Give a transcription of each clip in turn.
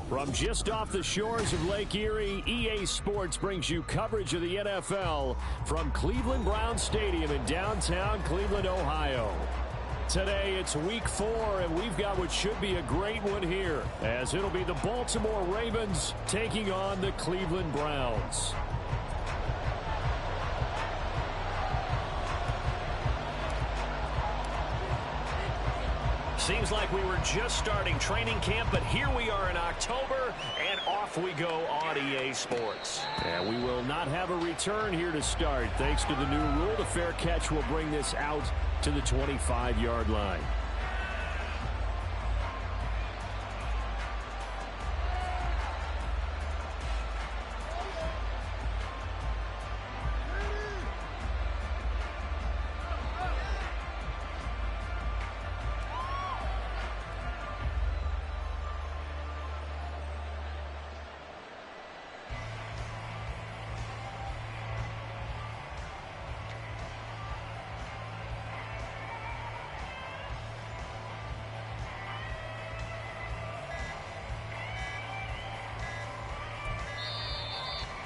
From just off the shores of Lake Erie, EA Sports brings you coverage of the NFL from Cleveland Browns Stadium in downtown Cleveland, Ohio. Today, it's week 4, and we've got what should be a great one here, as it'll be the Baltimore Ravens taking on the Cleveland Browns. Seems like we were just starting training camp, but here we are in October, and off we go on EA Sports. And we will not have a return here to start. Thanks to the new rule, the fair catch will bring this out to the 25-yard line.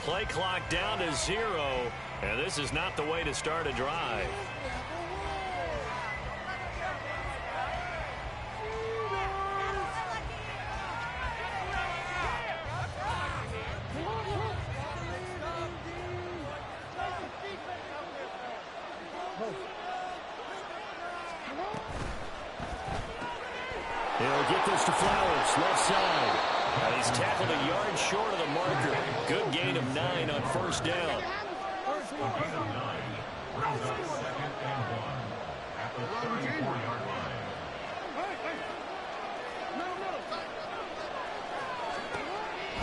Play clock down to 0, and this is not the way to start a drive. He'll get this to Flowers, left side. And he's tackled a yard short of the marker. Good gain of 9 on first down.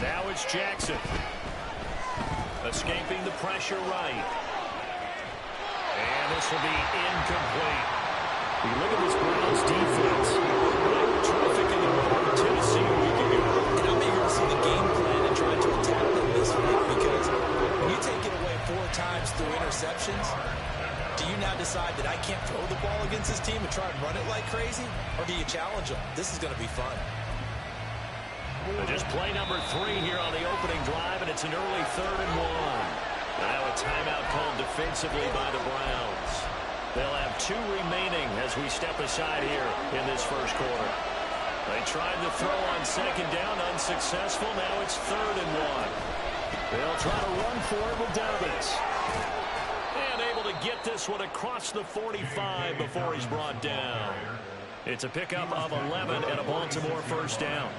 Now it's Jackson. Escaping the pressure right. And this will be incomplete. You look at this Browns defense. They were terrific in the run over Tennessee a week ago. And I'm eager to see the game plan and try to attack them this week, because when you take it away 4 times through interceptions, do you now decide that I can't throw the ball against this team and try and run it like crazy? Or do you challenge them? This is going to be fun. Just play number 3 here on the opening drive, and it's an early 3rd and 1. Now a timeout called defensively by the Browns. They'll have 2 remaining as we step aside here in this first quarter. They tried to throw on second down, unsuccessful. Now it's 3rd and 1. They'll try to run for it with Dobbins. And able to get this one across the 45 before he's brought down. It's a pickup of 11 and a Baltimore first down.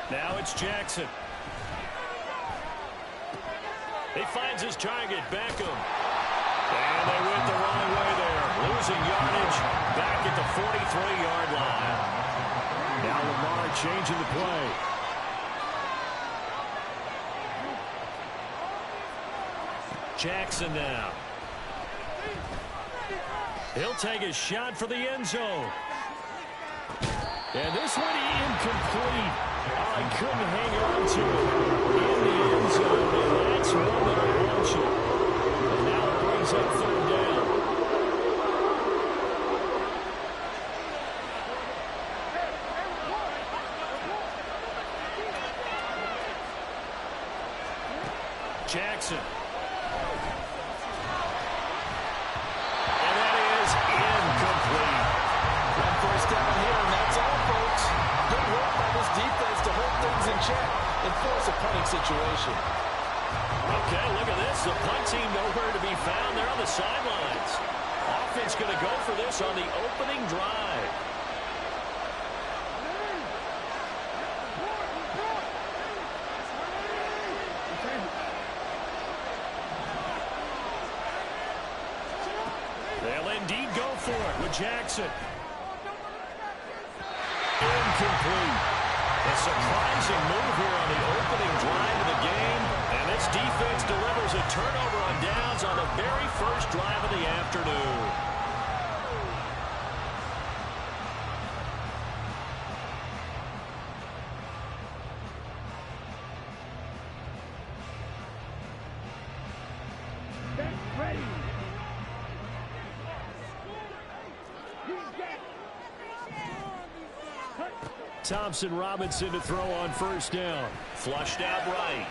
Now it's Jackson. He finds his target, Beckham. And they went the wrong way there. Losing yardage back at the 43-yard line. Now Lamar changing the play. Jackson now. He'll take a shot for the end zone. And this one incomplete. I couldn't hang on to it in the end zone, and that's one that I want you. And now it brings up 3rd down. Jackson. And that is incomplete. One first down here, and that's all, folks. Good work by this defense to hold things in check and force a punting situation. Okay, look at this. The punt team nowhere to be found. They're on the sidelines. Offense going to go for this on the opening drive. They'll indeed go for it with Jackson. Incomplete. A surprising move here on the opening drive of the game. And this defense delivers a turnover on downs on the very first drive of the afternoon. Thompson Robinson to throw on first down. Flushed out right.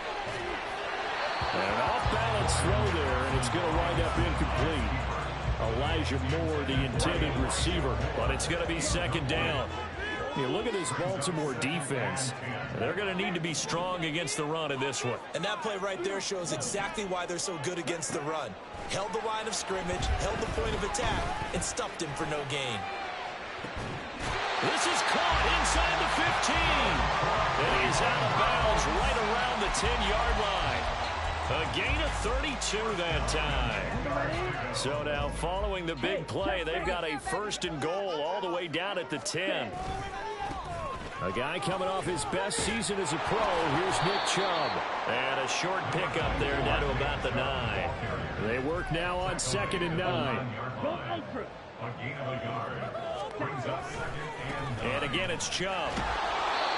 An off-balance throw there, and it's going to wind up incomplete. Elijah Moore, the intended receiver, but it's going to be second down. You look at this Baltimore defense. They're going to need to be strong against the run in this one. And that play right there shows exactly why they're so good against the run. Held the line of scrimmage, held the point of attack, and stuffed him for no gain. This is caught inside the 15. And he's out of bounds right around the 10-yard line. A gain of 32 that time. So now following the big play, they've got a first and goal all the way down at the 10. A guy coming off his best season as a pro. Here's Nick Chubb. And a short pickup there down to about the 9. They work now on 2nd and 9. And again, it's Chubb.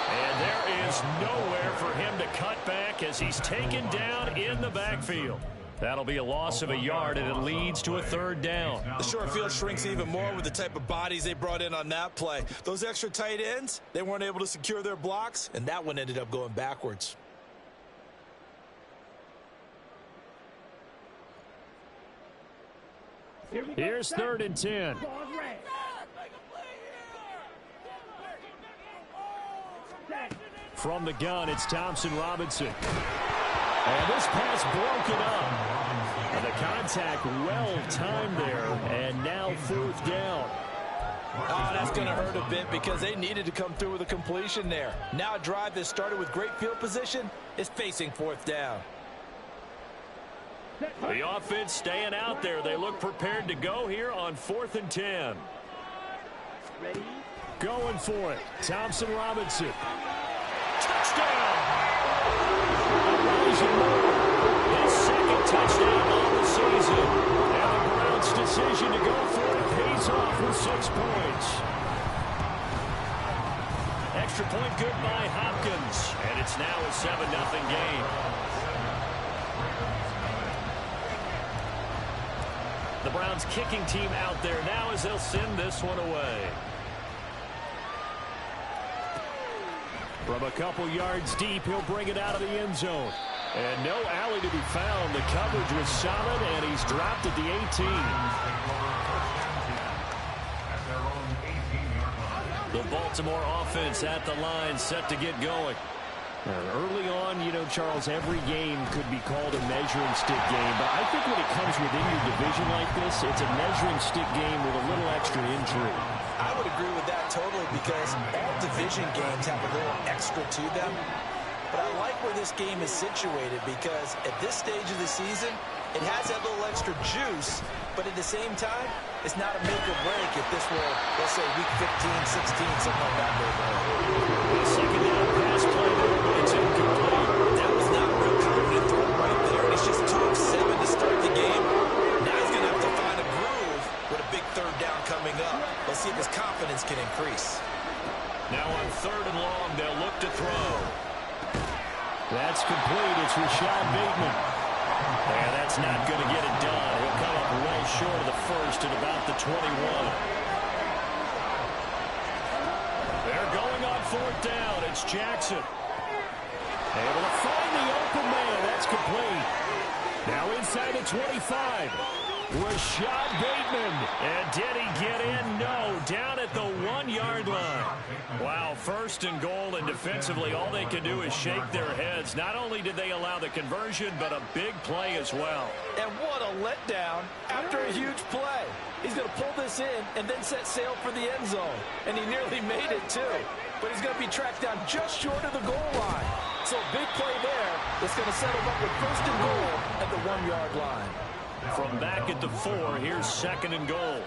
And there is nowhere for him to cut back as he's taken down in the backfield. That'll be a loss of a yard, and it leads to a third down. The short field shrinks even more with the type of bodies they brought in on that play. Those extra tight ends, they weren't able to secure their blocks, and that one ended up going backwards. Here's 3rd and 10. From the gun, it's Thompson Robinson. And this pass broken up. And the contact well-timed there. And now 4th down. Oh, that's going to hurt a bit because they needed to come through with a completion there. Now a drive that started with great field position is facing 4th down. The offense staying out there. They look prepared to go here on 4th and 10. Going for it. Thompson Robinson. Touchdown! Elijah Moore, his 2nd touchdown on the season. And the Browns' decision to go for it pays off with 6 points. Extra point good by Hopkins. And it's now a 7-0 game. The Browns kicking team out there now as they'll send this one away. From a couple yards deep, he'll bring it out of the end zone. And no alley to be found. The coverage was solid, and he's dropped at the 18. The Baltimore offense at the line, set to get going. Early on, you know, Charles, every game could be called a measuring stick game. But I think when it comes within your division like this, it's a measuring stick game with a little extra intrigue. I would agree with that totally because all division games have a little extra to them. But I like where this game is situated because at this stage of the season, it has that little extra juice, but at the same time, it's not a make or break if this were, let's say, week 15, 16, something like that. The second down pass play there, but it's incomplete. That was not a real confident throw right there, and it's just 2 of 7 to start the game. Now he's going to have to find a groove with a big 3rd down coming up. Let's see if his confidence can increase. Now on 3rd and long, they'll look to throw. That's complete. It's Rashad Bateman. And that's not going to get it done. He'll come up way short of the first at about the 21. They're going on 4th down. It's Jackson. Able to find the open man. That's complete. Now inside the 25. Rashad Bateman. And did he get in? No. Down at the 1-yard line. Wow, 1st and goal, and defensively all they can do is shake their heads. Not only did they allow the conversion, but a big play as well. And what a letdown after a huge play. He's going to pull this in and then set sail for the end zone. And he nearly made it too. But he's going to be tracked down just short of the goal line. So a big play there that's going to set him up with 1st and goal at the 1-yard line. From back at the 4, here's 2nd and goal.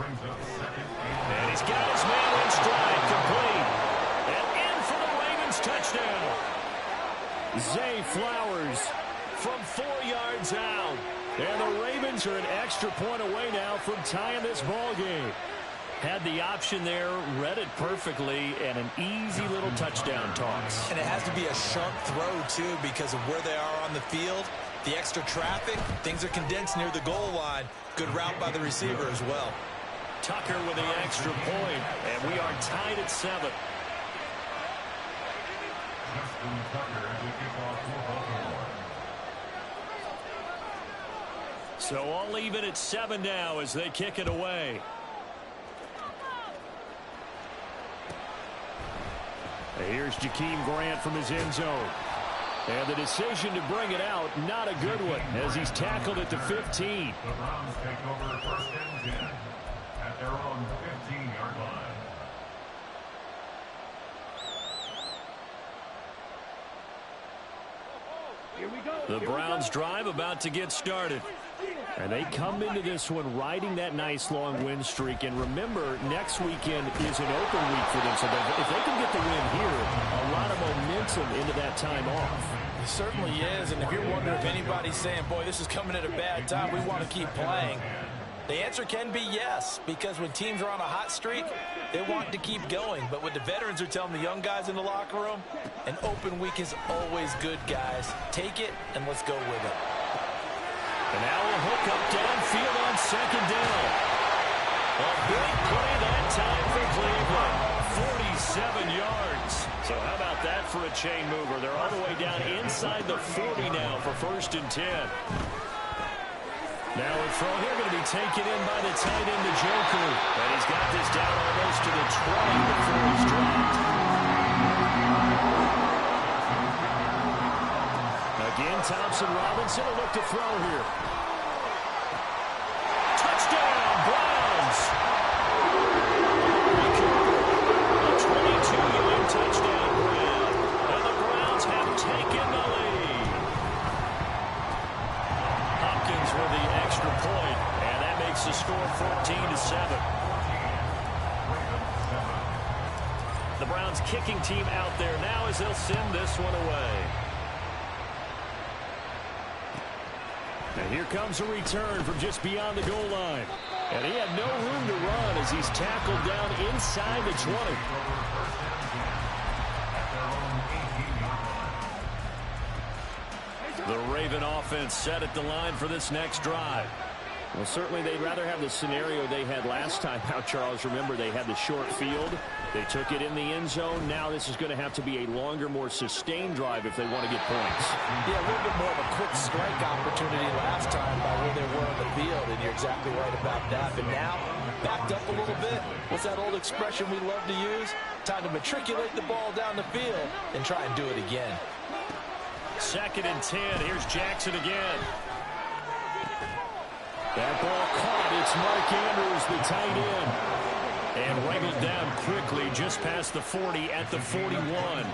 And he's got his man in stride, complete. And in for the Ravens touchdown. Zay Flowers from 4 yards out. And the Ravens are an extra point away now from tying this ball game. Had the option there, read it perfectly, and an easy little touchdown toss. And it has to be a sharp throw, too, because of where they are on the field. The extra traffic, things are condensed near the goal line. Good route by the receiver as well. Tucker with the extra point, and we are tied at 7. So all even at 7 now as they kick it away. Here's Jakeem Grant from his end zone. And the decision to bring it out, not a good one, as he's tackled at the 15. The Browns take over first and 10 at their own 15-yard line. The Browns drive about to get started. And they come into this one riding that nice long win streak. And remember, next weekend is an open week for them. So if they can get the win here, a lot of momentum into that time off. It certainly is. And if you're wondering if anybody's saying, boy, this is coming at a bad time, we want to keep playing, the answer can be yes, because when teams are on a hot streak, they want to keep going. But what the veterans are telling the young guys in the locker room, an open week is always good, guys. Take it, and let's go with it. And now a hook up downfield on second down. A big play that time for Cleveland. 47 yards. So how about that for a chain mover? They're all the way down inside the 40 now for first and 10. Now a throw here going to be taken in by the tight end, Njoku. And he's got this down almost to the 20 before he's dropped. Again, Thompson Robinson will look to throw here. Touchdown, Browns! A 22-yard touchdown grab. And the Browns have taken the lead. Hopkins with the extra point, and that makes the score 14-7. The Browns kicking team out there now as they'll send this one away. And here comes a return from just beyond the goal line. And he had no room to run as he's tackled down inside the 20. The Raven offense set at the line for this next drive. Well, certainly they'd rather have the scenario they had last time out, Charles. Remember, they had the short field. They took it in the end zone. Now this is going to have to be a longer, more sustained drive if they want to get points. Yeah, a little bit more of a quick strike opportunity last time by where they were on the field, and you're exactly right about that. But now, backed up a little bit. What's that old expression we love to use? Time to matriculate the ball down the field and try and do it again. 2nd and 10. Here's Jackson again. That ball caught. It's Mark Andrews, the tight end. And wrangled down quickly just past the 40 at the 41.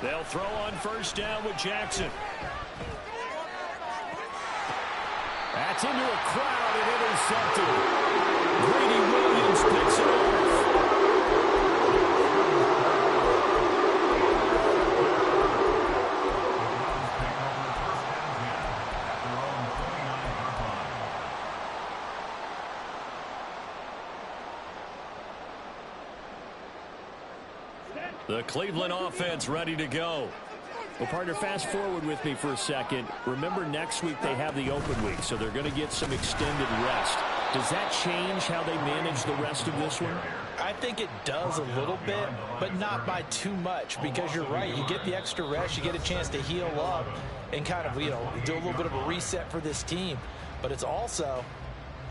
They'll throw on first down with Jackson. That's into a crowd and intercepted. Grady Williams picks it off. The Cleveland offense ready to go. Well, partner, fast forward with me for a second. Remember, next week they have the open week, so they're going to get some extended rest. Does that change how they manage the rest of this one? I think it does a little bit, but not by too much, because you're right. You get the extra rest, you get a chance to heal up and kind of, do a little bit of a reset for this team. But it's also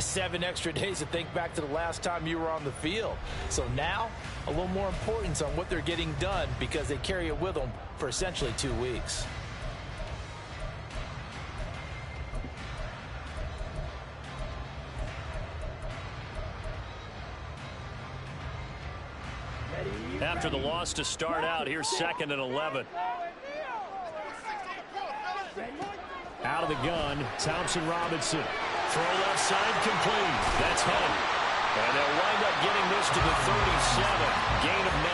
7 extra days to think back to the last time you were on the field. So now, a little more importance on what they're getting done because they carry it with them for essentially 2 weeks. After the loss to start out, here's 2nd and 11. Out of the gun, Thompson Robinson. Throw left side complete. That's him. And they'll wind up getting this to the 37. Gain of 9.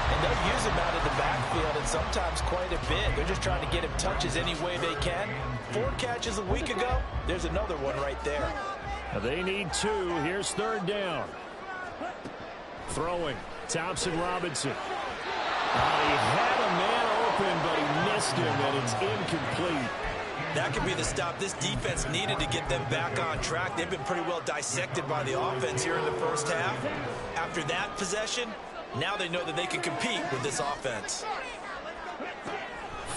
And they'll use him out of the backfield, and sometimes quite a bit. They're just trying to get him touches any way they can. 4 catches a week ago. There's another one right there. They need 2. Here's 3rd down. Throwing. Thompson Robinson. He had a man open, but he missed him, and it's incomplete. That could be the stop this defense needed to get them back on track. They've been pretty well dissected by the offense here in the first half. After that possession, now they know that they can compete with this offense.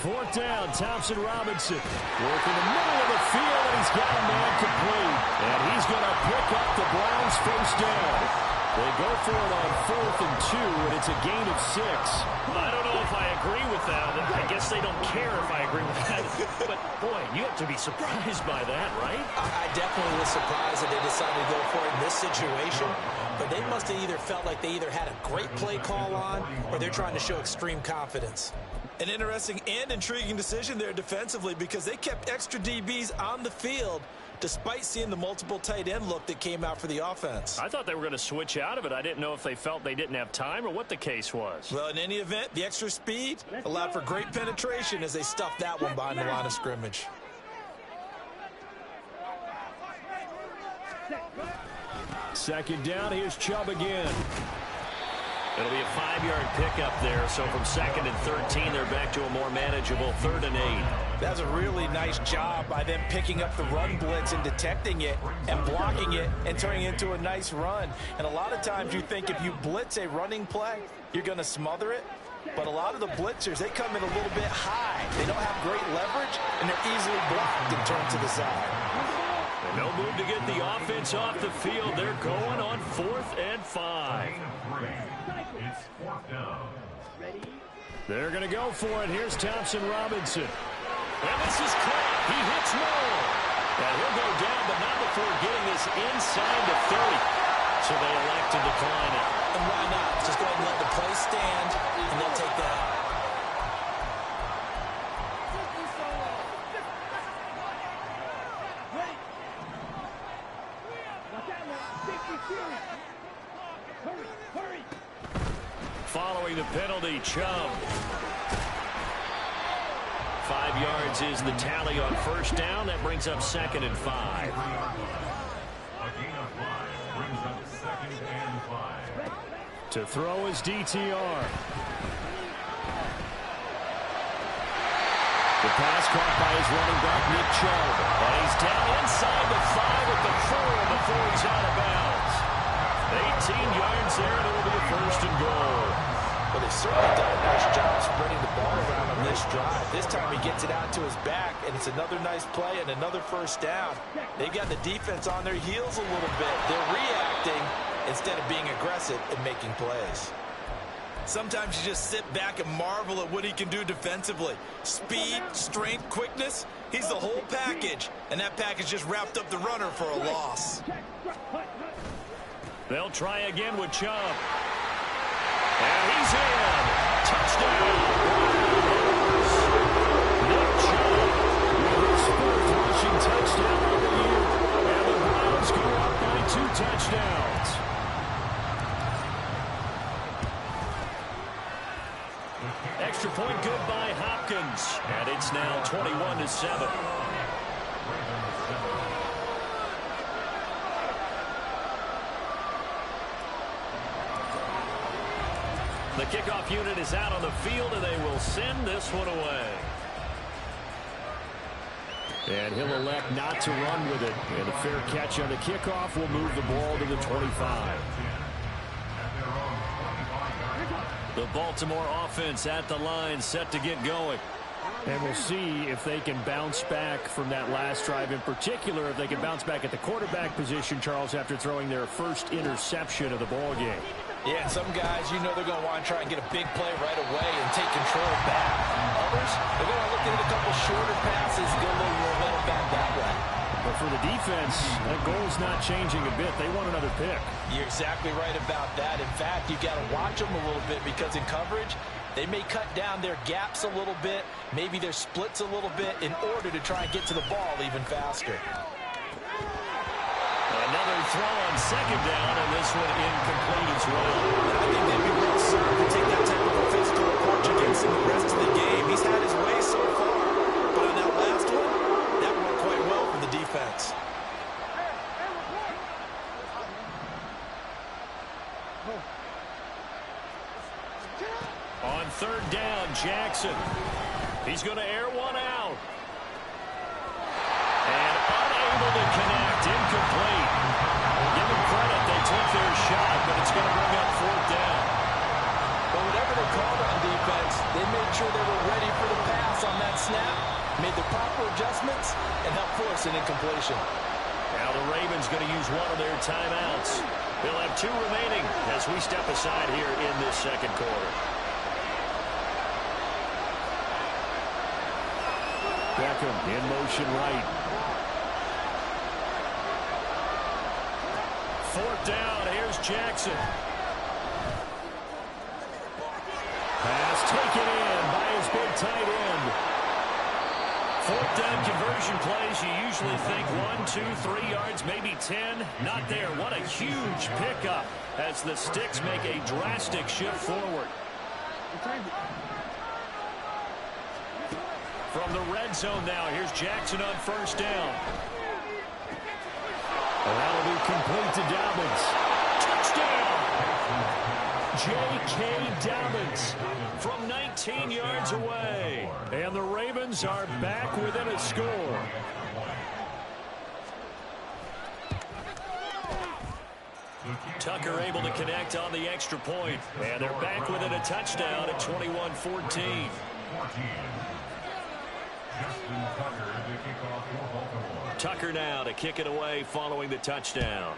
Fourth down, Thompson Robinson. Working the middle of the field, and he's got a man complete. And he's going to pick up the Browns' first down. They go for it on 4th and 2, and it's a gain of 6. I don't know if I agree with that. I guess they don't care if I agree with that. But, boy, you have to be surprised by that, right? I definitely was surprised that they decided to go for it in this situation. But they must have either felt like they either had a great play call on or they're trying to show extreme confidence. An interesting and intriguing decision there defensively because they kept extra DBs on the field despite seeing the multiple tight end look that came out for the offense. I thought they were going to switch out of it. I didn't know if they felt they didn't have time or what the case was. Well, in any event, the extra speed allowed for great penetration as they stuffed that one behind the line of scrimmage. Second down, here's Chubb again. It'll be a 5-yard pickup there. So from 2nd and 13, they're back to a more manageable 3rd and 8. That's a really nice job by them picking up the run blitz and detecting it and blocking it and turning it into a nice run. And a lot of times you think if you blitz a running play, you're going to smother it. But a lot of the blitzers, they come in a little bit high. They don't have great leverage, and they're easily blocked and turned to the side. And no move to get the offense off the field. They're going on 4th and 5. It's 4th down. They're going to go for it. Here's Thompson Robinson. And this is caught. He hits Moore. And he'll go down, but not before getting this inside the 30. So they elect to decline it. And why not? Just go ahead and let the play stand, and they'll take that. Following the penalty, Chubb. 5 yards is the tally on first down. That brings up 2nd and 5. A gain of 5 brings up 2nd and 5. To throw is DTR. The pass caught by his running back, Nick Chubb. And he's down inside the 5 at the 4 before he's out of bounds. 18 yards there, and it'll be a 1st and goal. Well, they've certainly done a nice job spreading the ball around on this drive. This time he gets it out to his back, and it's another nice play and another 1st down. They've got the defense on their heels a little bit. They're reacting instead of being aggressive and making plays. Sometimes you just sit back and marvel at what he can do defensively. Speed, strength, quickness, he's the whole package. And that package just wrapped up the runner for a loss. They'll try again with Chubb. And he's in. Touchdown. Nick Chubb with his 4th rushing touchdown of the year. And the Browns go up by 2 touchdowns. Extra point good by Hopkins. And it's now 21-7. The kickoff unit is out on the field, and they will send this one away. And he'll elect not to run with it. And a fair catch on the kickoff will move the ball to the 25. The Baltimore offense at the line, set to get going. And we'll see if they can bounce back from that last drive in particular, if they can bounce back at the quarterback position, Charles, after throwing their first interception of the ball game. Yeah, and some guys, you know they're going to want to try and get a big play right away and take control back. Others, they're going to look at a couple shorter passes, get a little momentum back that way. But for the defense, that goal's not changing a bit. They want another pick. You're exactly right about that. In fact, you've got to watch them a little bit because in coverage, they may cut down their gaps a little bit, maybe their splits a little bit in order to try and get to the ball even faster. Another throw on 2nd down, and this one incomplete as well. I think they'd be well served to take that type of a physical approach against him the rest of the game. He's had his way so far, but on that last one, that worked quite well for the defense. On third down, Jackson. He's going to air one out. And unable to connect, incomplete. Give them credit, they took their shot, but it's going to bring up fourth down. But whatever they called on defense, they made sure they were ready for the pass on that snap, made the proper adjustments, and helped force an incompletion. Now the Ravens going to use one of their timeouts. They'll have 2 remaining as we step aside here in this second quarter. Beckham in motion right. Fourth down, here's Jackson. Pass taken in by his big tight end. Fourth down conversion plays, you usually think 1, 2, 3 yards, maybe 10. Not there. What a huge pickup as the Sticks make a drastic shift forward. From the red zone now, here's Jackson on first down. That'll be complete to Dobbins. Touchdown! J.K. Dobbins from 19 yards away. And the Ravens are back within a score. Tucker able to connect on the extra point. And they're back within a touchdown at 21-14. Tucker now to kick it away following the touchdown.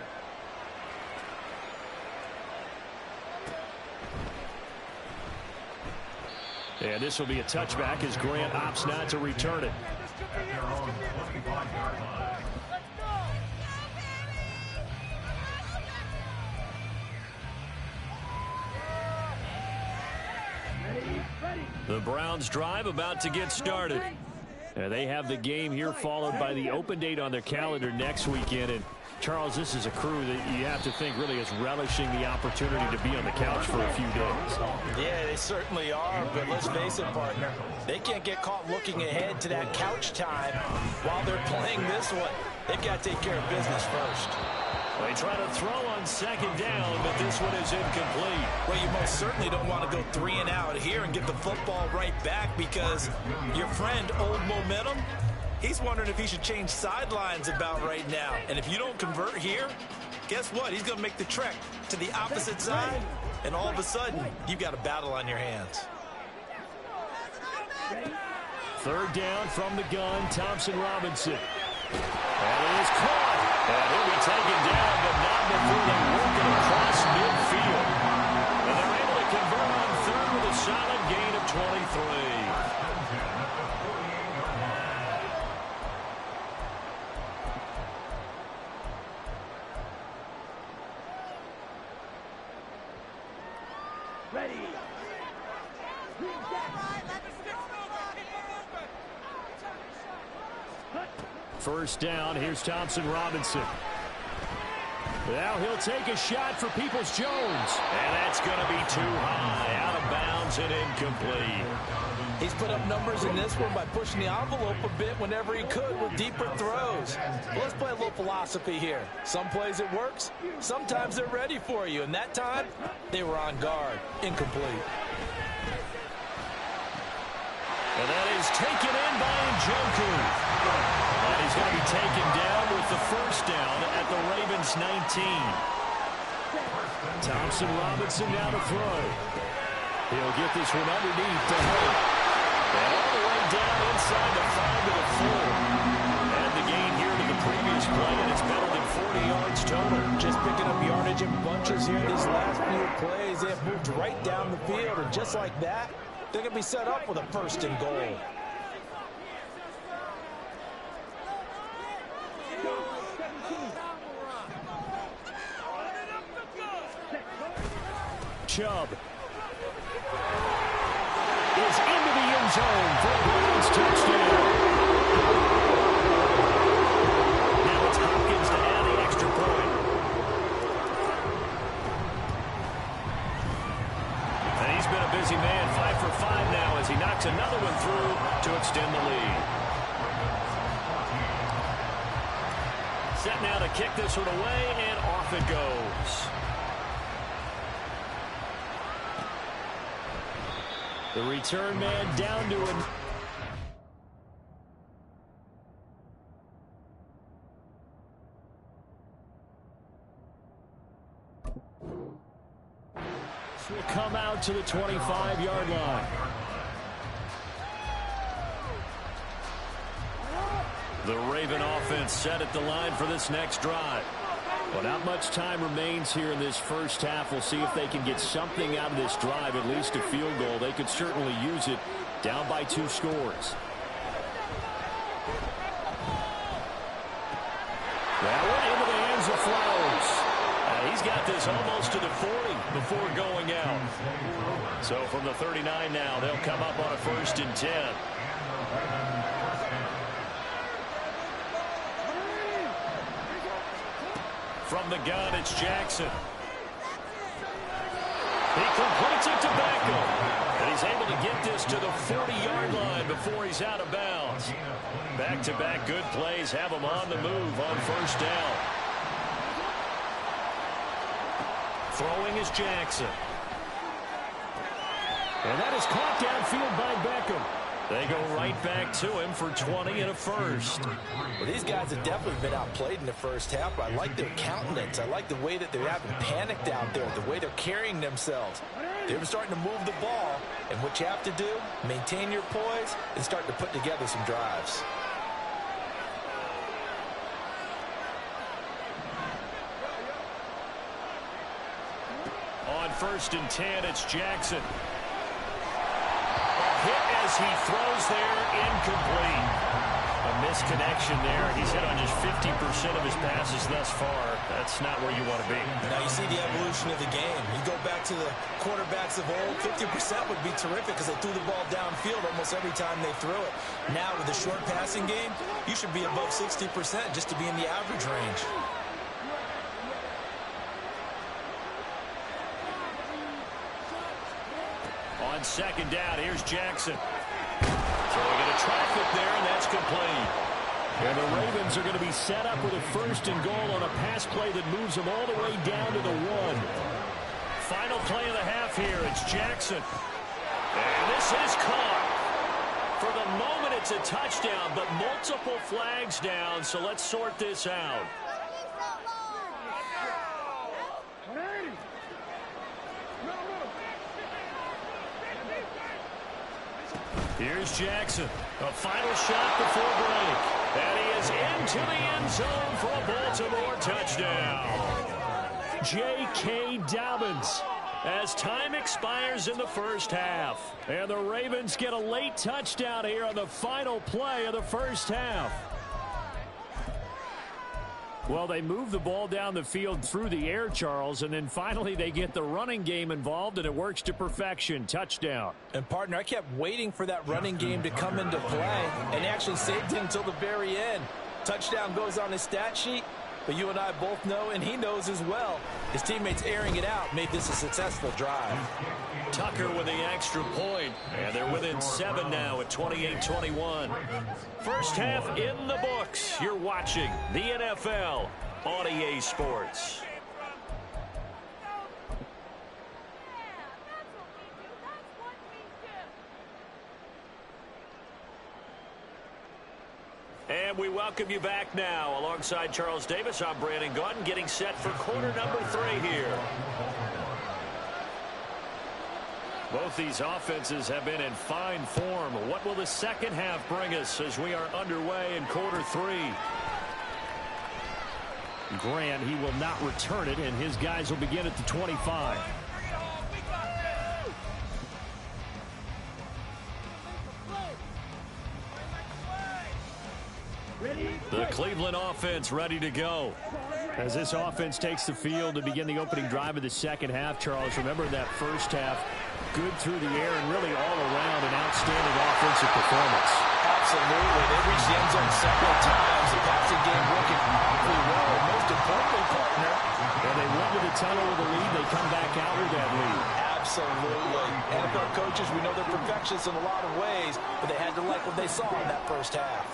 And this will be a touchback as Grant opts not to return it. The Browns drive about to get started. They have the game here followed by the open date on their calendar next weekend. And Charles, this is a crew that you have to think really is relishing the opportunity to be on the couch for a few days. Yeah, they certainly are, but let's face it, partner. They can't get caught looking ahead to that couch time while they're playing this one. They've got to take care of business first. They try to throw on second down, but this one is incomplete. Well, you most certainly don't want to go 3 and out here and get the football right back because your friend, Old Momentum, he's wondering if he should change sidelines about right now. And if you don't convert here, guess what? He's going to make the trek to the opposite side, and all of a sudden, you've got a battle on your hands. Third down from the gun, Thompson Robinson. And it is caught. And he'll be taken down, but not before they work it across midfield. And they're able to convert on third with a solid gain of 23. Ready. First down, here's Thompson Robinson. Now he'll take a shot for Peoples-Jones. And that's going to be too high, out of bounds and incomplete. He's put up numbers in this one by pushing the envelope a bit whenever he could with deeper throws. Well, let's play a little philosophy here. Some plays it works, sometimes they're ready for you, and that time they were on guard. Incomplete. And that is taken in by Njoku. And he's going to be taken down with the first down at the Ravens 19. Thompson Robinson now to throw. He'll get this one underneath to Hunt. And all the way down inside the 5 to the 4. And the gain here to the previous play, and it's better than 40 yards total. Just picking up yardage in bunches here these last few plays. They have moved right down the field, and just like that, they're going to be set up with a first and goal. Chubb is into the end zone for a Browns touchdown. Now it's Hopkins to add the extra point. And he's been a busy man, 5 for 5 now as he knocks another one through to extend the lead. Set now to kick this one away, and off it goes. The return man down to him. This will come out to the 25-yard line. The Raven offense set at the line for this next drive. Well, not much time remains here in this first half. We'll see if they can get something out of this drive, at least a field goal. They could certainly use it, down by 2 scores. That one into the hands of Flowers. He's got this almost to the 40 before going out. So from the 39 now, they'll come up on a 1st and 10. From the gun, it's Jackson. He completes it to Beckham. And he's able to get this to the 40-yard line before he's out of bounds. Back-to-back good plays have him on the move on 1st down. Throwing is Jackson. And that is caught downfield by Beckham. They go right back to him for 20 and a 1st. Well, these guys have definitely been outplayed in the first half, but I like their countenance. I like the way that they haven't panicked out there, the way they're carrying themselves. They're starting to move the ball, and what you have to do, maintain your poise and start to put together some drives. On 1st and 10, it's Jackson. Hit as he throws there, incomplete. A misconnection there. He's hit on just 50% of his passes thus far. That's not where you want to be. Now you see the evolution of the game. You go back to the quarterbacks of old, 50% would be terrific because they threw the ball downfield almost every time they threw it. Now with the short passing game, you should be above 60% just to be in the average range. On 2nd down, here's Jackson. Throwing into traffic there, and that's complete. And the Ravens are going to be set up with a 1st and goal on a pass play that moves them all the way down to the 1. Final play of the half here, it's Jackson. And this is caught. For the moment, it's a touchdown, but multiple flags down, so let's sort this out. Here's Jackson. A final shot before break. And he is into the end zone for a Baltimore touchdown. J.K. Dobbins as time expires in the first half. And the Ravens get a late touchdown here on the final play of the first half. Well, they move the ball down the field through the air, Charles, and then finally they get the running game involved, and it works to perfection. Touchdown. And, partner, I kept waiting for that running game to come into play, and actually saved it until the very end. Touchdown goes on his stat sheet, but you and I both know, and he knows as well, his teammates airing it out made this a successful drive. Tucker with the extra point, and they're within 7 now at 28-21. First half in the books. You're watching the NFL on EA Sports. And we welcome you back now. Alongside Charles Davis, I'm Brandon Gaudin, getting set for quarter number 3 here. Both these offenses have been in fine form. What will the second half bring us as we are underway in quarter 3? Grant, he will not return it, and his guys will begin at the 25. The Cleveland offense ready to go. As this offense takes the field to begin the opening drive of the second half, Charles, remember that first half, good through the air and really all around an outstanding offensive performance. Absolutely. They reached the end zone several times. The passing game working awfully well. And most importantly, partner, when they went to the tunnel with a lead, they come back out with that lead. Absolutely. NFL coaches, we know they're perfectionists in a lot of ways, but they had to like what they saw in that first half.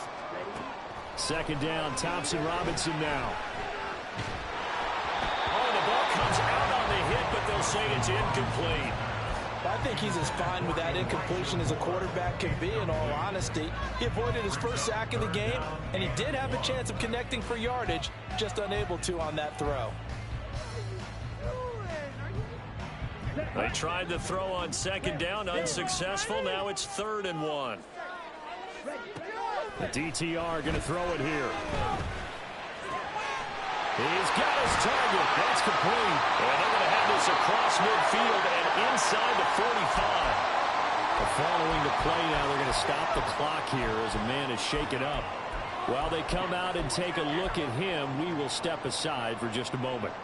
Second down, Thompson Robinson now. Oh, the ball comes out on the hit, but they'll say it's incomplete. I think he's as fine with that incompletion as a quarterback can be, in all honesty. He avoided his first sack of the game, and he did have a chance of connecting for yardage, just unable to on that throw. They tried to throw on second down, unsuccessful. Now it's 3rd and 1. The DTR going to throw it here. He's got his target. That's complete. And they're going to have this across midfield and inside the 45. Following the play now, they're going to stop the clock here as a man is shaken up. While they come out and take a look at him, we will step aside for just a moment.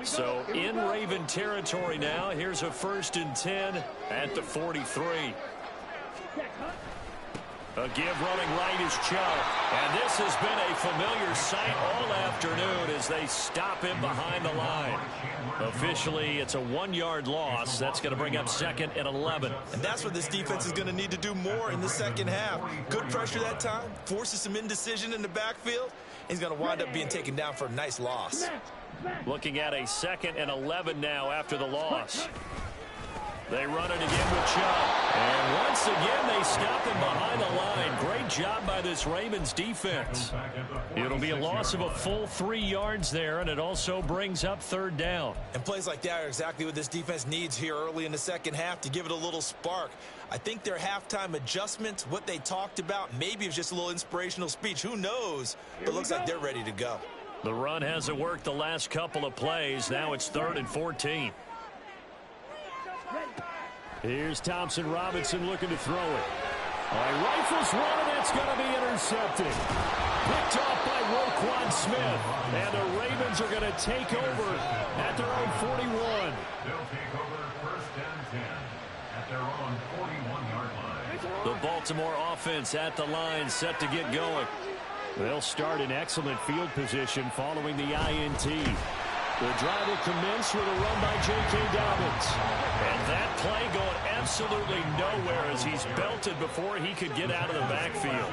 So in Raven territory now, here's a 1st and 10 at the 43. A give running right is Chubb. And this has been a familiar sight all afternoon as they stop him behind the line. Officially, it's a 1-yard loss. That's going to bring up 2nd and 11. And that's what this defense is going to need to do more in the second half. Good pressure that time, forces some indecision in the backfield. He's going to wind up being taken down for a nice loss. Looking at a 2nd and 11 now after the loss. They run it again with Chubb. And once again, they stop him behind the line. Great job by this Ravens defense. It'll be a loss of a full 3 yards there, and it also brings up 3rd down. And plays like that are exactly what this defense needs here early in the second half to give it a little spark. I think their halftime adjustment, what they talked about, maybe it was just a little inspirational speech. Who knows? But it looks like they're ready to go. The run hasn't worked the last couple of plays. Now it's 3rd and 14. Here's Thompson Robinson looking to throw it. Rifles one, and that's going to be intercepted. Picked off by Roquan Smith. And the Ravens are going to take over at their own 41. They'll take over 1st and 10 at their own 41-yard line. The Baltimore offense at the line, set to get going. They'll start in excellent field position following the INT. The drive will commence with a run by J.K. Dobbins. And that play going absolutely nowhere as he's belted before he could get out of the backfield.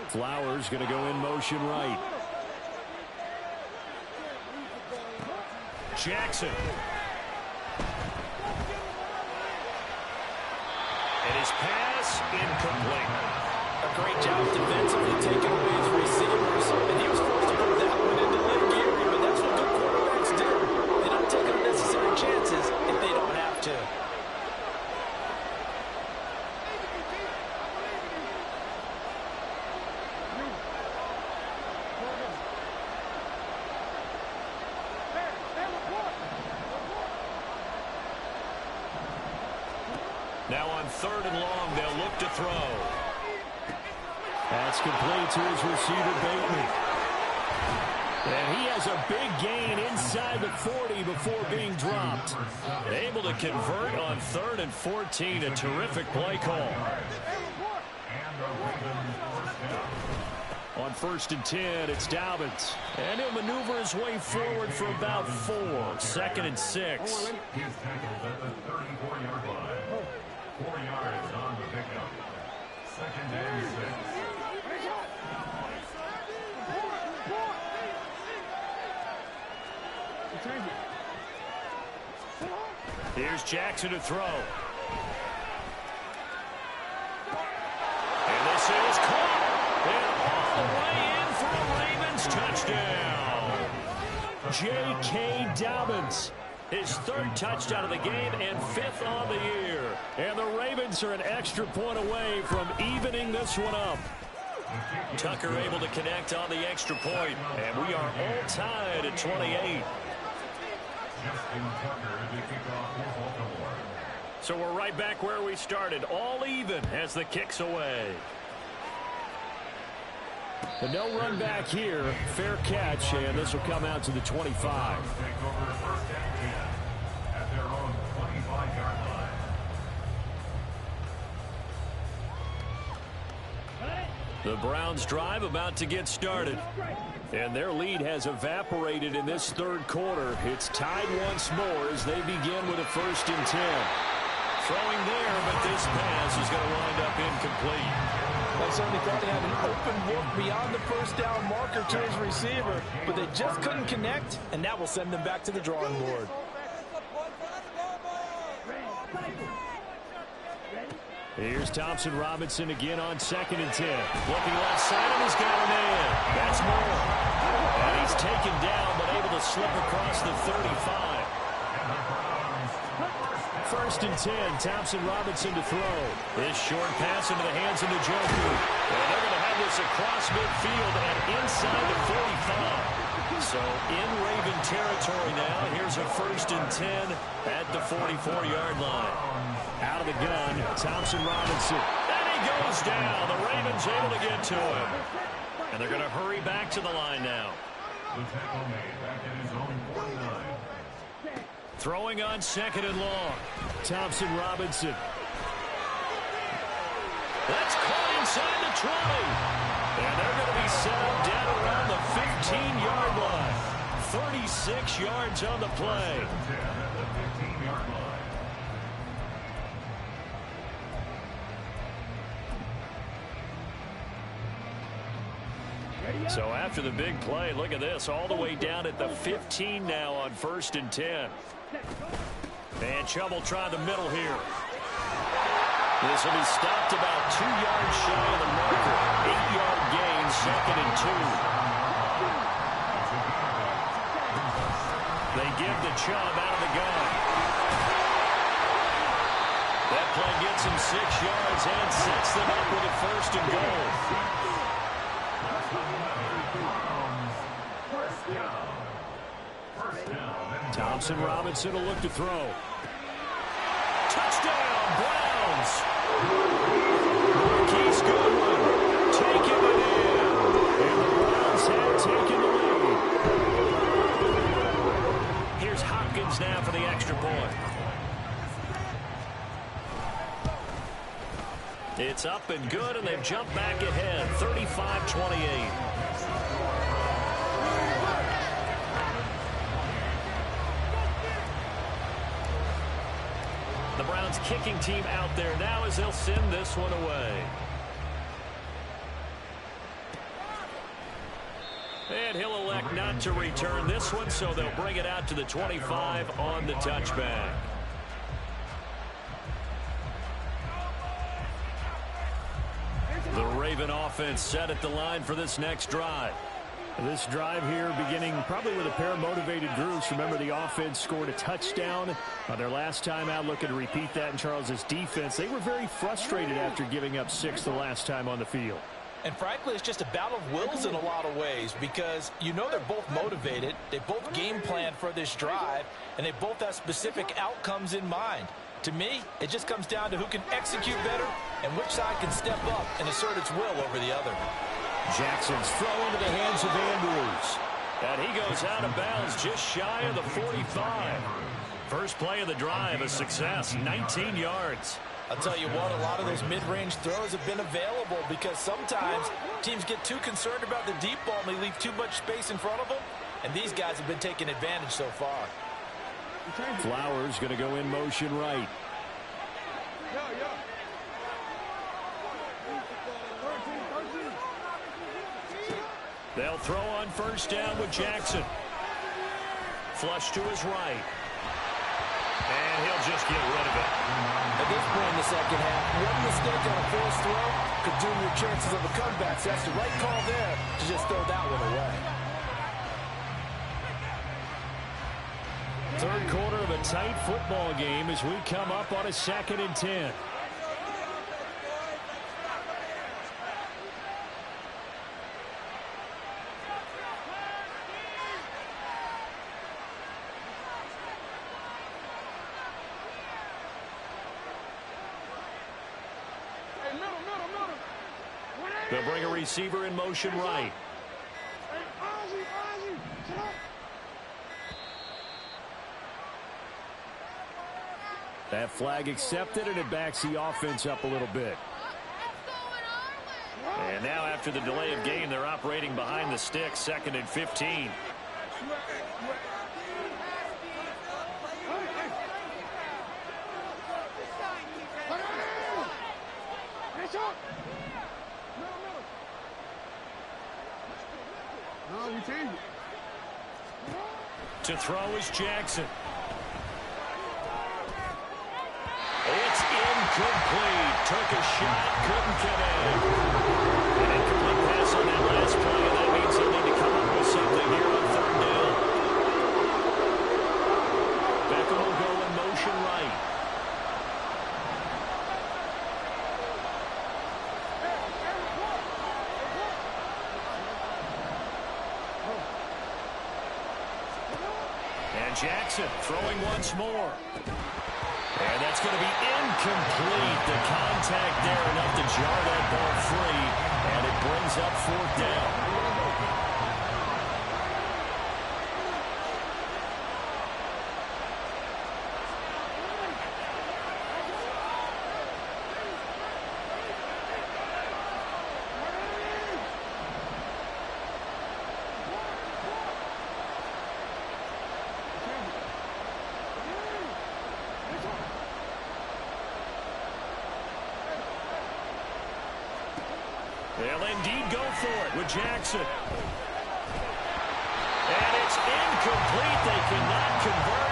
Flowers going to go in motion right. Jackson. And his pass incomplete. A great job defensively taking away his receivers. And he was forced to put that one into Lynn Gary, but that's what good quarterbacks do. They don't take unnecessary chances if they don't have to. Now on 3rd and long, they'll look to throw. That's complete to his receiver, Bateman. And he has a big gain inside the 40 before being dropped. Able to convert on 3rd and 14. A terrific play call. On 1st and 10, it's Dobbins. And he'll maneuver his way forward for about 4. 2nd and 6. He is tackled at the 34-yard line. 4 yards on the pickup. 2nd and 6. Here's Jackson to throw. And this is caught. And all the way in for a Ravens touchdown. J.K. Dobbins. His 3rd touchdown of the game and 5th on the year. And the Ravens are an extra point away from evening this one up. Tucker able to connect on the extra point. And we are all tied at 28. Justin Tucker to kick off for Baltimore. So we're right back where we started. All even as the kick's away. The no run back here. Fair catch, and this will come out to the 25. Take over 1st and 10 at their own 25-yard line. The Browns drive about to get started. And their lead has evaporated in this 3rd quarter. It's tied once more as they begin with a 1st and 10. Throwing there, but this pass is going to wind up incomplete. I certainly thought he had an open look beyond the first down marker to his receiver, but they just couldn't connect, and that will send them back to the drawing board. Here's Thompson Robinson again on 2nd and 10. Looking left side, and he's got a man. That's Moore. And he's taken down, but able to slip across the 35. 1st and 10, Thompson Robinson to throw. This short pass into the hands of Njoku. And they're going to have this across midfield and inside the 45. So in Raven territory now. Here's a 1st and 10 at the 44-yard line. Out of the gun, Thompson Robinson. And he goes down. The Ravens able to get to him. And they're going to hurry back to the line now. The tackle made back at his own 49. Throwing on 2nd and long. Thompson Robinson. That's caught inside the 20. And they're going to be set up down around the 15-yard line. 36 yards on the play. So after the big play, look at this, all the way down at the 15 now on 1st and 10. And Chubb will try the middle here. This will be stopped about 2 yards shy of the marker. 8-yard gain, 2nd and 2. They give the Chubb out of the gun. That play gets him 6 yards and sets them up with a 1st and goal. Thompson Robinson will look to throw. Touchdown, Browns! Marquise Goodwin taking it in. And the Browns have taken the lead. Here's Hopkins now for the extra point. It's up and good, and they've jumped back ahead, 35-28. The Browns kicking team out there now as they'll send this one away. And he'll elect not to return this one, so they'll bring it out to the 25 on the touchback. The Raven offense set at the line for this next drive. This drive here beginning probably with a pair of motivated groups. Remember, the offense scored a touchdown on their last time out. Looking to repeat that in Charles's defense. They were very frustrated after giving up 6 the last time on the field. And frankly, it's just a battle of wills in a lot of ways because you know they're both motivated. They both game plan for this drive, and they both have specific outcomes in mind. To me, it just comes down to who can execute better and which side can step up and assert its will over the other. Jackson's throw into the hands of Andrews. And he goes out of bounds just shy of the 45. First play of the drive, a success, 19 yards. I'll tell you what, a lot of those mid-range throws have been available because sometimes teams get too concerned about the deep ball and they leave too much space in front of them. And these guys have been taking advantage so far. Flowers going to go in motion right. They'll throw on 1st down with Jackson. Flush to his right. And he'll just get rid of it. At this point in the second half, one mistake on a forced throw could doom your chances of a comeback. So that's the right call there to just throw that one away. Third quarter of a tight football game as we come up on a 2nd and 10. They'll bring a receiver in motion right. That flag accepted, and it backs the offense up a little bit. And now after the delay of game, they're operating behind the stick, 2nd and 15. No, we change it. To throw is Jackson. It's incomplete. Took a shot, couldn't connect. An incomplete pass on that last play, and that means they'll need to come up with something here on third down. Beckham will go in motion right. And Jackson throwing once more. And that's going to be incomplete. The contact there enough to jar that ball free. And it brings up fourth down. They'll indeed go for it with Jackson. And it's incomplete. They cannot convert.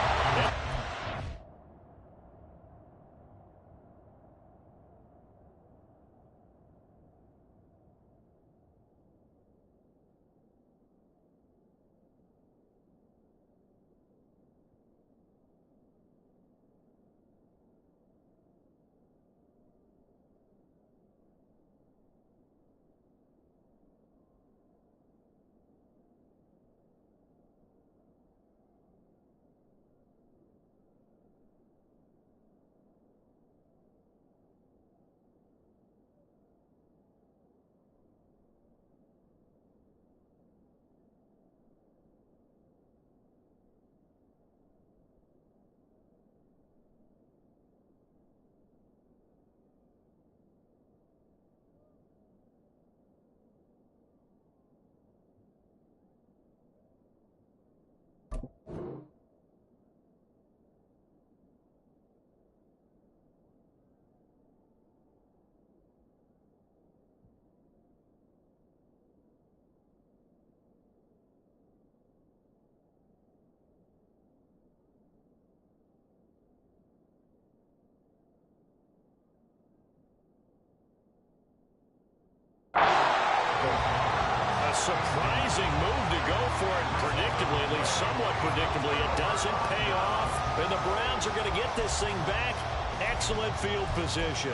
Surprising move to go for it, predictably, at least somewhat predictably. It doesn't pay off, and the Browns are going to get this thing back. Excellent field position.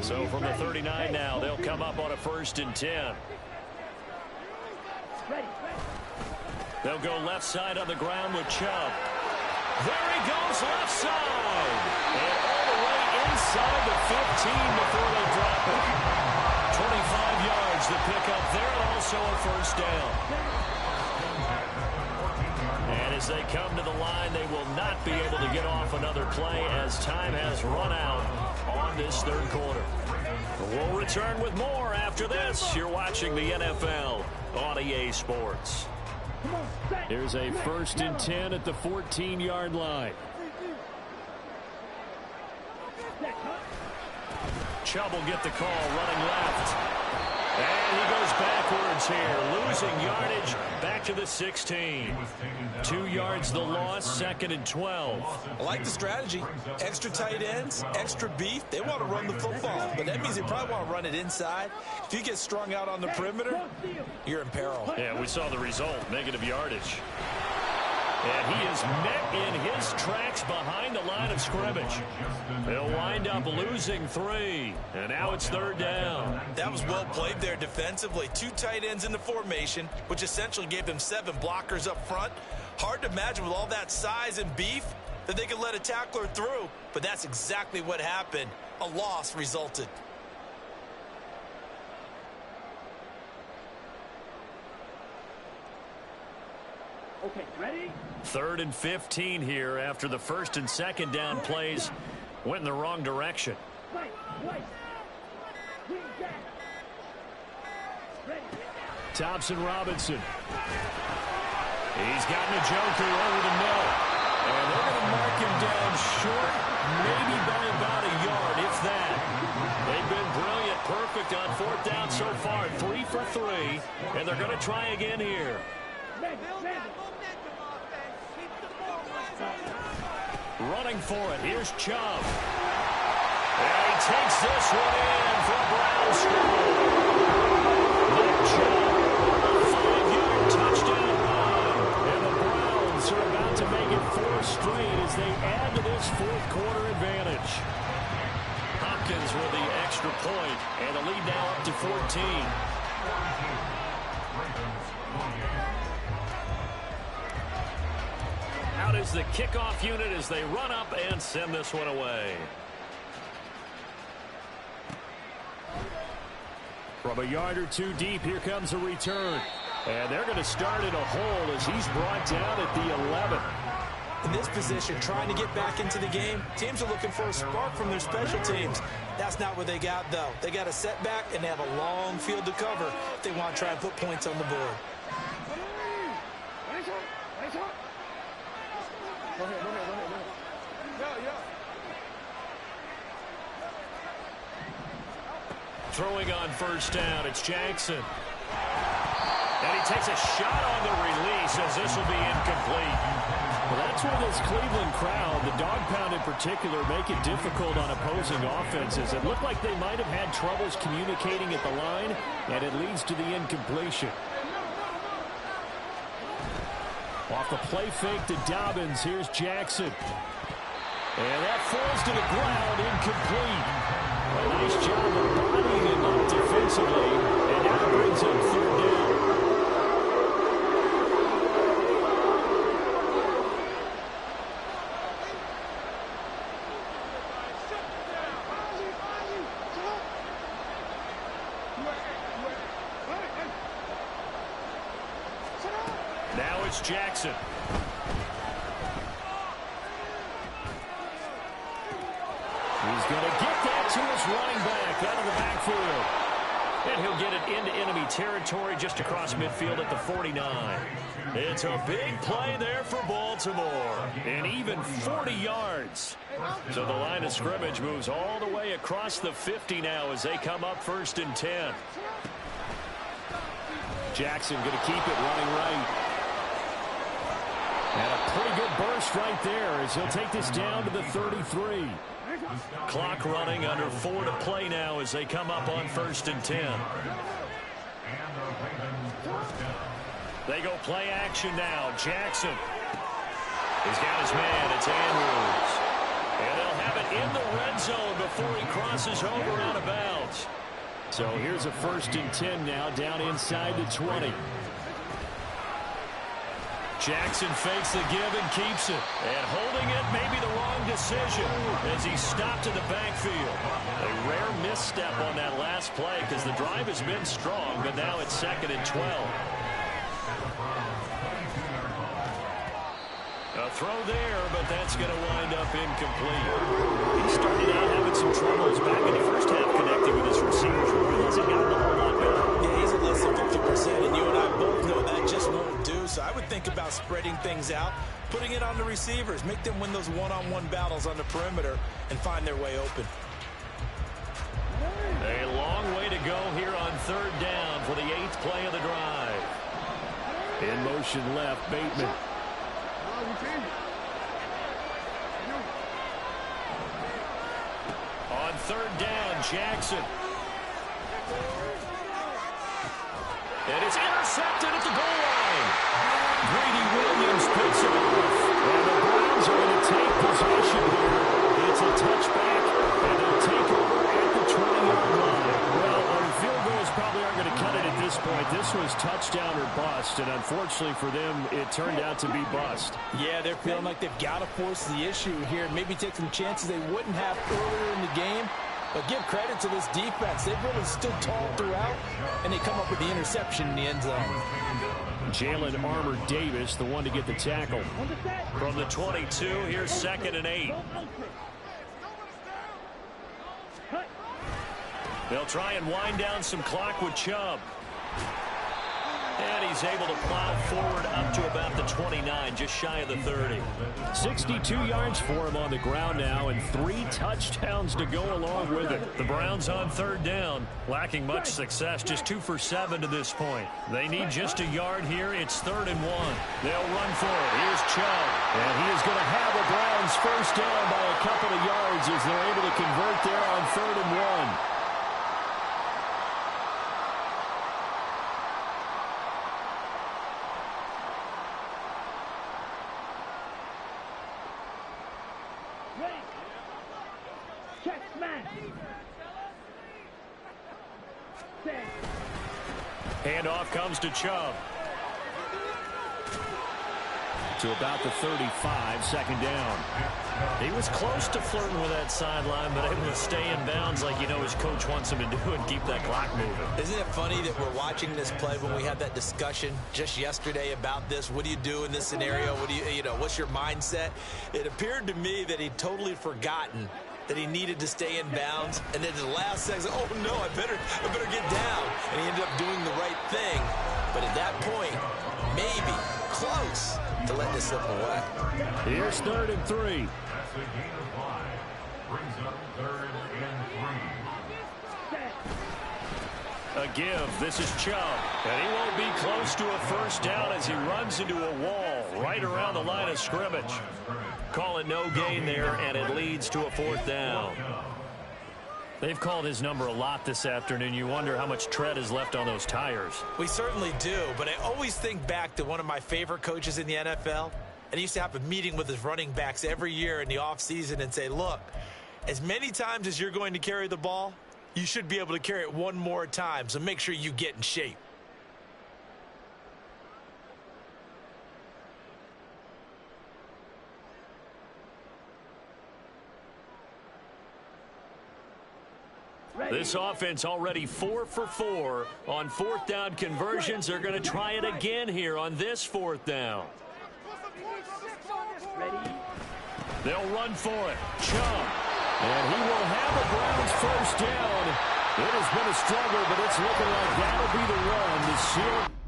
So from the 39 now, they'll come up on a 1st and 10. They'll go left side on the ground with Chubb. There he goes, left side. And all the way inside the 15 before they drop it. 25 yards the pickup there, and also a 1st down. And as they come to the line, they will not be able to get off another play as time has run out on this 3rd quarter. We'll return with more after this. You're watching the NFL on EA Sports. Here's a 1st and 10 at the 14-yard line. Chubb will get the call, running left. And he goes backwards here, losing yardage back to the 16. 2 yards the loss, 2nd and 12. I like the strategy. Extra tight ends, extra beef. They want to run the football, but that means they probably want to run it inside. If you get strung out on the perimeter, you're in peril. Yeah, we saw the result, negative yardage. And he is met in his tracks behind the line of scrimmage. They'll wind up losing 3. And now it's 3rd down. That was well played there defensively. 2 tight ends in the formation, which essentially gave them 7 blockers up front. Hard to imagine with all that size and beef that they could let a tackler through. But that's exactly what happened. A loss resulted. Okay, ready? 3rd and 15 here after the 1st and 2nd down plays went in the wrong direction. Thompson Robinson. He's gotten a joker over the middle. And they're going to mark him down short, maybe by about a yard, if that. They've been brilliant, perfect on fourth down so far, 3 for 3, and they're going to try again here. Running for it, here's Chubb. And he takes this one in for a Browns score. Nick Chubb, a 5-yard touchdown run. And the Browns are about to make it 4 straight as they add to this fourth quarter advantage. Hopkins with the extra point, and the lead now up to 14. Out is the kickoff unit as they run up and send this one away. From a yard or two deep, here comes a return. And they're going to start at a hole as he's brought down at the 11. In this position, trying to get back into the game, teams are looking for a spark from their special teams. That's not what they got, though. They got a setback, and they have a long field to cover if they want to try and put points on the board. Throwing on first down, it's Jackson. And he takes a shot on the release as this will be incomplete. Well, that's where this Cleveland crowd, the dog pound in particular, make it difficult on opposing offenses. It looked like they might have had troubles communicating at the line, and it leads to the incompletion. Off the play fake to Dobbins, here's Jackson. And that falls to the ground, incomplete. A nice job of bodying him up defensively, and now brings up third down. Now it's Jackson. He's going to get that to his running back out of the backfield. And he'll get it into enemy territory just across midfield at the 49. It's a big play there for Baltimore. And even 40 yards. So the line of scrimmage moves all the way across the 50 now as they come up 1st and 10. Jackson going to keep it running right. And a pretty good burst right there as he'll take this down to the 33. Clock running, under 4 to play now as they come up on 1st and 10. They go play action now. Jackson. He's got his man. It's Andrews. And they'll have it in the red zone before he crosses over out of bounds. So here's a 1st and 10 now down inside the 20. Jackson fakes the give and keeps it. And holding it may be the wrong decision as he stopped in the backfield. A rare misstep on that last play because the drive has been strong, but now it's 2nd and 12. A throw there, but that's going to wind up incomplete. He started out having some troubles back in the first half connecting with his receivers. Really hasn't gotten a whole lot better. Yeah, he's at less than 50%, and you and I both know that just won't do. So I would think about spreading things out, putting it on the receivers, make them win those one-on-one battles on the perimeter, and find their way open. A long way to go here on 3rd down for the 8th play of the drive. In motion left, Bateman. On 3rd down, Jackson. And it's intercepted at the goal line. Grady Williams picks it off. And the Browns are going to take possession here. It's a touchback, and they'll take over at the 20-yard line. Well, field goals probably aren't going to cut it at this point. This was touchdown or bust, and unfortunately for them, it turned out to be bust. Yeah, they're feeling like they've got to force the issue here, maybe take some chances they wouldn't have earlier in the game. But give credit to this defense. They've really stood tall throughout, and they come up with the interception in the end zone. Jalen Armour-Davis, the one to get the tackle. From the 22, here's 2nd and 8. They'll try and wind down some clock with Chubb. And he's able to plow forward up to about the 29, just shy of the 30. 62 yards for him on the ground now, and 3 touchdowns to go along with it. The Browns on third down, lacking much success, just 2 for 7 to this point. They need just a yard here. It's 3rd and 1. They'll run for it. Here's Chubb. And he is going to have the Browns first down by a couple of yards as they're able to convert there on 3rd and 1. Handoff comes to Chubb. To about the 35, second down. He was close to flirting with that sideline, but able to stay in bounds like you know his coach wants him to do and keep that clock moving. Isn't it funny that we're watching this play when we had that discussion just yesterday about this? What do you do in this scenario? What do you know, what's your mindset? It appeared to me that he'd totally forgotten that he needed to stay in bounds, and then the last second, oh no, I better get down. And he ended up doing the right thing. But at that point, maybe close to let this slip away. Here's 3rd and 3. That's a gain of 5. Brings up 3rd and 3. A give. This is Chubb. And he won't be close to a first down as he runs into a wall right around the line of scrimmage. Call it no gain there, and it leads to a 4th down. They've called his number a lot this afternoon. You wonder how much tread is left on those tires. We certainly do, but I always think back to one of my favorite coaches in the NFL, and he used to have a meeting with his running backs every year in the offseason and say, look, as many times as you're going to carry the ball, you should be able to carry it one more time, so make sure you get in shape. This offense already 4 for 4 on 4th down conversions. They're going to try it again here on this 4th down. They'll run for it. Chubb. And he will have the Browns first down. It has been a struggle, but it's looking like that'll be the run to seal it.